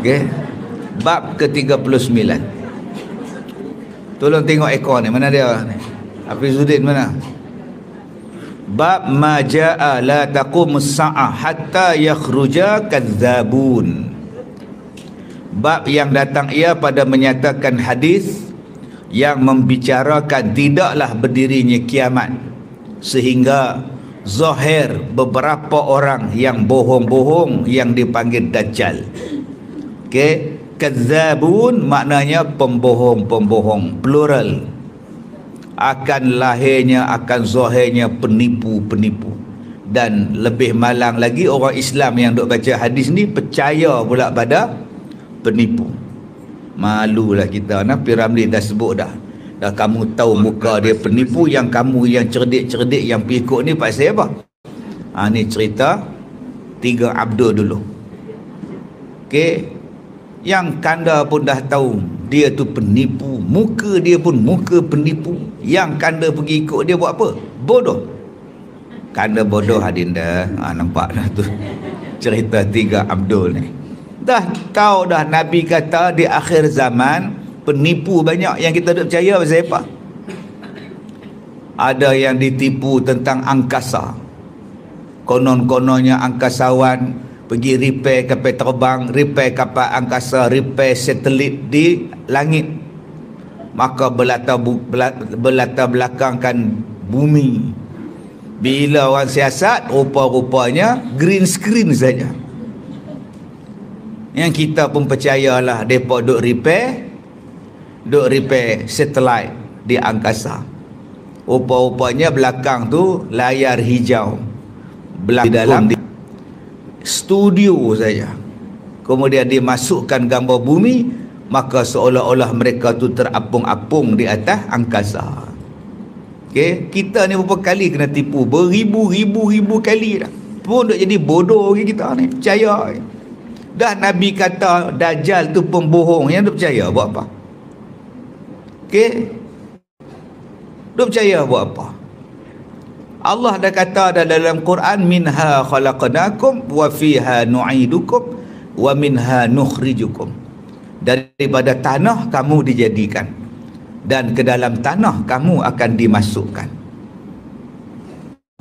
Okey. Bab ke-39. Tolong tengok ekor ni, mana dia ni? Hafizuddin mana? Bab ma jaa la taqumus sa'ah hatta yakhruja kadzabun. Bab yang datang ia pada menyatakan hadis yang membicarakan tidaklah berdirinya kiamat sehingga zahir beberapa orang yang bohong-bohong yang dipanggil Dajjal. Okey, kadzabun maknanya pembohong-pembohong, plural. Akan lahirnya, akan zahirnya penipu-penipu. Dan lebih malang lagi, orang Islam yang duk baca hadis ni percaya pula pada penipu. Malulah kita. Piramli dah sebut dah. Dah kamu tahu muka dia penipu, yang kamu yang cerdik-cerdik yang pikuk ni pasal apa? Ni cerita 3 Abdul dulu. Okey. Yang kanda pun dah tahu dia tu penipu, muka dia pun muka penipu. Yang kanda pergi ikut dia buat apa? Bodoh. Kanda bodoh Adinda. Nampak dah tu cerita 3 Abdul ni. Dah tahu dah Nabi kata di akhir zaman penipu banyak. Yang kita tak percaya pasal apa? Ada yang ditipu tentang angkasa. Konon-kononnya angkasawan pergi repair kapal terbang, repair kapal angkasa, repair satelit di langit. Maka berlatar belakangkan bumi. Bila orang siasat, rupa-rupanya green screen saja. Yang kita pun percayalah mereka duk repair satelit di angkasa. Rupa-rupanya belakang tu layar hijau. Di dalam studio saja. Kemudian dimasukkan gambar bumi, maka seolah-olah mereka tu terapung-apung di atas angkasa. Okey, kita ni berapa kali kena tipu? Beribu-ribu kali dah. Pun duk jadi bodoh lagi kita ni. Percaya. Dah Nabi kata Dajjal tu pembohong, yang duk percaya buat apa? Okey. Duk percaya buat apa? Allah dah kata dalam Quran, minha khalaqnakum wa fiha nu'idukum wa minha nukhrijukum. Daripada tanah kamu dijadikan dan ke dalam tanah kamu akan dimasukkan.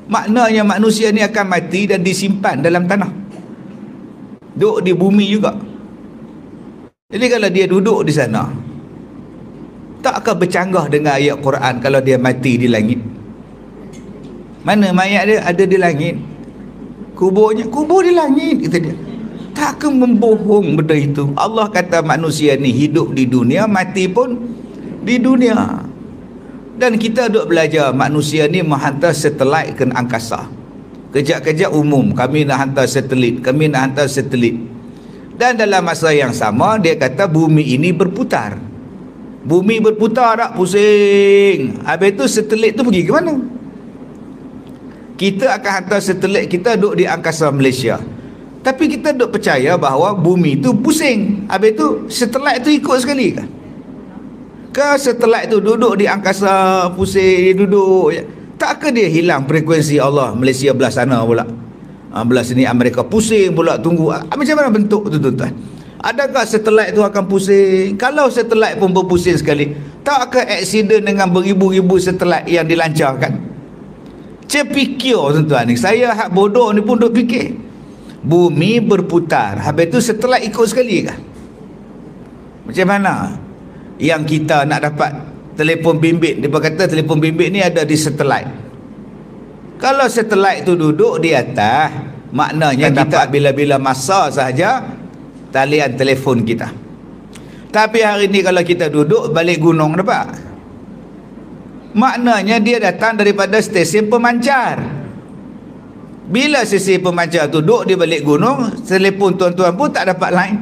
Maknanya manusia ni akan mati dan disimpan dalam tanah. Duduk di bumi juga. Jadi kalau dia duduk di sana, tak akan bercanggah dengan ayat Quran kalau dia mati di langit. Mana mayat dia ada di langit? Kuburnya, kubur di langit, kata dia. Tak akan membohong benda itu. Allah kata manusia ni hidup di dunia, mati pun di dunia. Dan kita duk belajar manusia ni menghantar satelit ke angkasa. Kejap-kejap umum, kami nak hantar satelit, kami nak hantar satelit. Dan dalam masa yang sama, dia kata bumi ini berputar. Bumi berputar tak? Pusing. Habis tu satelit tu pergi ke mana? Kita akan hantar satelit kita duduk di angkasa Malaysia. Tapi kita duk percaya bahawa bumi tu pusing. Habis tu satelit tu ikut sekali kan? Ke satelit tu duduk di angkasa pusing, duduk. Takkah dia hilang frekuensi Allah? Malaysia belah sana pula, belah sini Amerika pusing pula, tunggu. Macam mana bentuk tu tuan-tuan? Adakah satelit tu akan pusing? Kalau satelit pun berpusing sekali, takkah aksiden dengan beribu-ribu satelit yang dilancarkan? Cepikir tuan-tuan ni. Saya hak bodoh ni pun duk fikir. Bumi berputar, habis tu satelit ikut sekali kan? Macam mana yang kita nak dapat telefon bimbit? Dia kata telefon bimbit ni ada di satelit. Kalau satelit tu duduk di atas, maknanya kita bila-bila masa sahaja talian telefon kita. Tapi hari ni kalau kita duduk balik gunung, dapat? Maknanya dia datang daripada stesen pemancar. Bila stesen pemancar tu duduk di balik gunung, telefon tuan-tuan pun tak dapat line.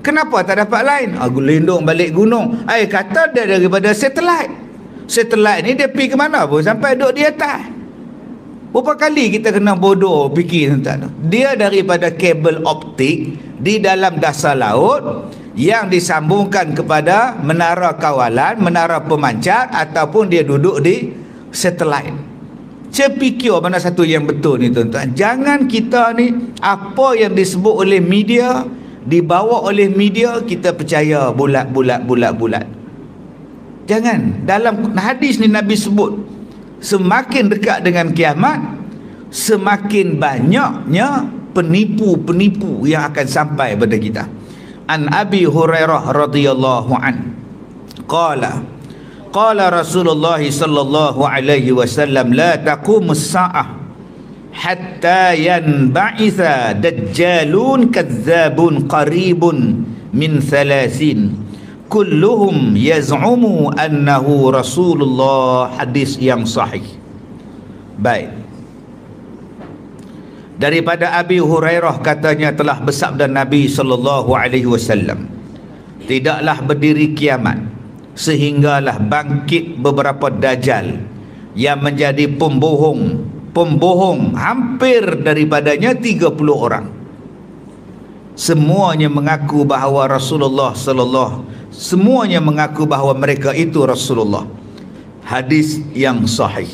Kenapa tak dapat line? Aku lindung balik gunung. Kata dia daripada satelit. Satelit ni dia pergi ke mana pun sampai duduk di atas. Berapa kali kita kena bodoh fikir tuan-tuan. Dia daripada kabel optik di dalam dasar laut yang disambungkan kepada menara kawalan, menara pemancar, ataupun dia duduk di satelit. Cepikir mana satu yang betul ni tuan-tuan. Jangan kita ni apa yang disebut oleh media, dibawa oleh media, kita percaya bulat. Jangan. Dalam hadis ni Nabi sebut, semakin dekat dengan kiamat, semakin banyaknya penipu-penipu yang akan sampai pada kita. An Abi Hurairah radhiyallahu an qala Rasulullah sallallahu alaihi wasallam la taqumus sa'ah hatta yanba'itha dajjalun kadzabun qaribun min 30 kulluhum yaz'umu annahu Rasulullah. Hadis yang sahih. Baik, daripada Abi Hurairah katanya telah bersabda Nabi sallallahu alaihi wasallam, tidaklah berdiri kiamat sehinggalah bangkit beberapa dajjal yang menjadi pembohong hampir daripadanya 30 orang. Semuanya mengaku bahawa semuanya mengaku bahawa mereka itu Rasulullah. Hadis yang sahih.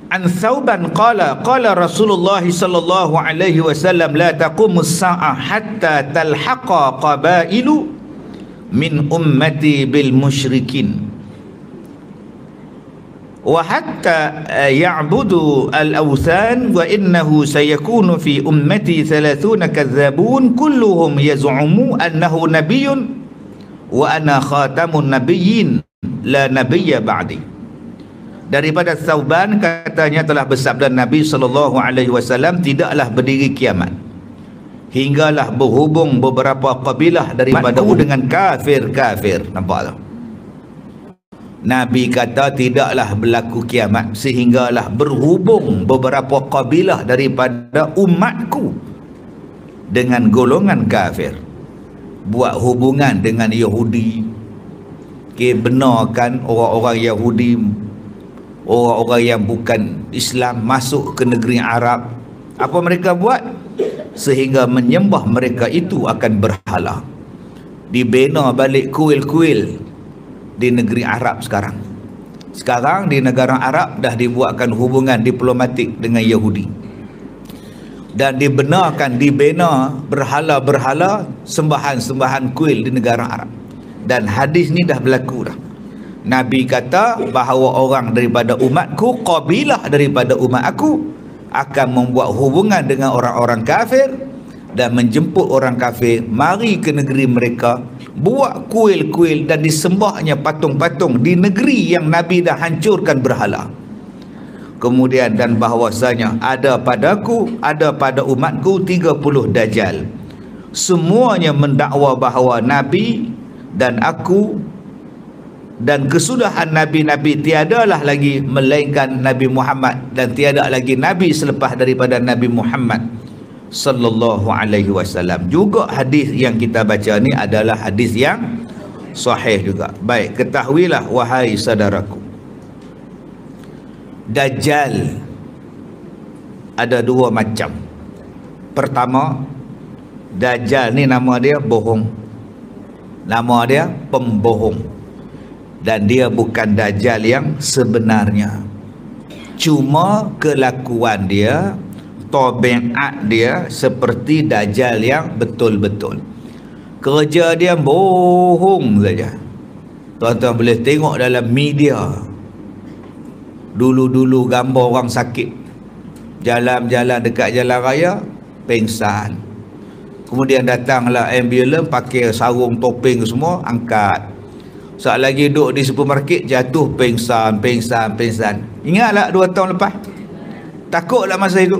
An Thauban qala Rasulullah sallallahu alaihi wasallam la taqumus sa'ah hatta talhaqa qabailu min ummati bil musyrikin wa hatta ya'budu al-awthan wa innahu sayakunu fi ummati 30 kadzabun kulluhum yaz'umu annahu nabiyyun wa ana khatamun nabiyyin la nabiyya ba'di. Daripada Thauban katanya telah bersabda Nabi sallallahu alaihi wasallam, tidaklah berdiri kiamat hinggalah berhubung beberapa kabilah daripada dengan kafir. Nampak tak? Nabi kata tidaklah berlaku kiamat sehinggalah berhubung beberapa kabilah daripada umatku dengan golongan kafir. Buat hubungan dengan Yahudi. Benarkan orang-orang Yahudi, orang-orang yang bukan Islam masuk ke negeri Arab. Apa mereka buat? Sehingga menyembah mereka itu akan berhala. Dibina balik kuil-kuil di negeri Arab sekarang. Sekarang di negara Arab dah dibuatkan hubungan diplomatik dengan Yahudi. Dan dibina berhala-berhala, sembahan-sembahan kuil di negara Arab. Dan hadis ni dah berlaku dah. Nabi kata bahawa orang daripada umatku, kabilah daripada umat aku akan membuat hubungan dengan orang-orang kafir dan menjemput orang kafir mari ke negeri mereka, buat kuil-kuil dan disembahnya patung-patung di negeri yang Nabi dah hancurkan berhala. Kemudian dan bahawasanya ada padaku, ada pada umatku 30 dajjal. Semuanya mendakwa bahawa Nabi dan aku dan kesudahan Nabi-Nabi tiadalah lagi melainkan Nabi Muhammad, dan tiada lagi Nabi selepas daripada Nabi Muhammad sallallahu alaihi wasallam. Juga hadis yang kita baca ni adalah hadis yang sahih juga. Baik, ketahuilah wahai saudaraku, Dajjal ada dua macam. Pertama, Dajjal ni nama dia bohong. Nama dia pembohong. Dan dia bukan Dajjal yang sebenarnya. Cuma kelakuan dia, tabiat dia seperti Dajjal yang betul-betul. Kerja dia bohong saja. Tuan-tuan boleh tengok dalam media. Dulu-dulu gambar orang sakit, jalan-jalan dekat jalan raya, pengsan. Kemudian datanglah ambulans pakai sarung topeng semua, angkat. Saat lagi duduk di supermarket, jatuh pengsan. Ingatlah 2 tahun lepas? Takutlah masa itu?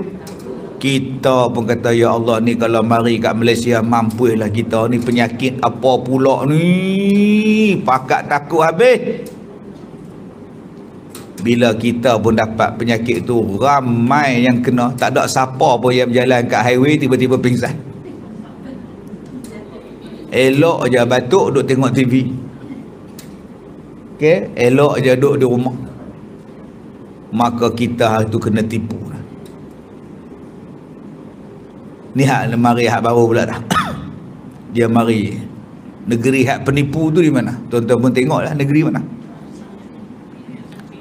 Kita pun kata, ya Allah ni kalau mari kat Malaysia, mampulah kita ni, penyakit apa pula ni, pakat takut habis. Bila kita pun dapat penyakit tu, ramai yang kena, tak ada siapa pun yang berjalan kat highway tiba-tiba pingsan. Elok je batuk duduk tengok TV. Okay? Elok je duduk di rumah. Maka kita hari tu kena tipu. Ni hak mari hak baru pula dah. Dia mari. Negeri hak penipu tu di mana? Tuan-tuan pun tengoklah negeri mana.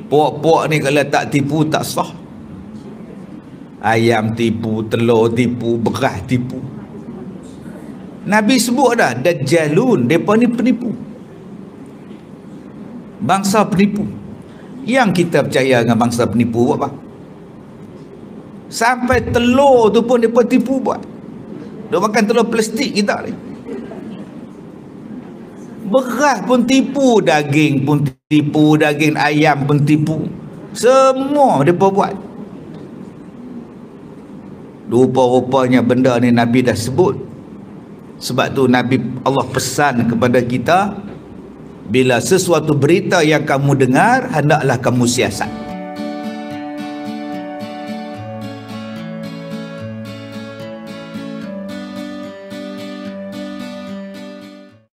Puak-puak ni kalau tak tipu tak sah. Ayam tipu, telur tipu, beras tipu. Nabi sebut dah, Dajjalun, mereka ni penipu, bangsa penipu. Yang kita percaya dengan bangsa penipu buat apa? Sampai telur tu pun mereka tipu buat. Dia makan telur plastik kita ni. Beras pun tipu, daging pun tipu, daging ayam pun tipu. Semua mereka buat. Rupa-rupanya benda ni Nabi dah sebut. Sebab tu Nabi, Allah pesan kepada kita, bila sesuatu berita yang kamu dengar, hendaklah kamu siasat.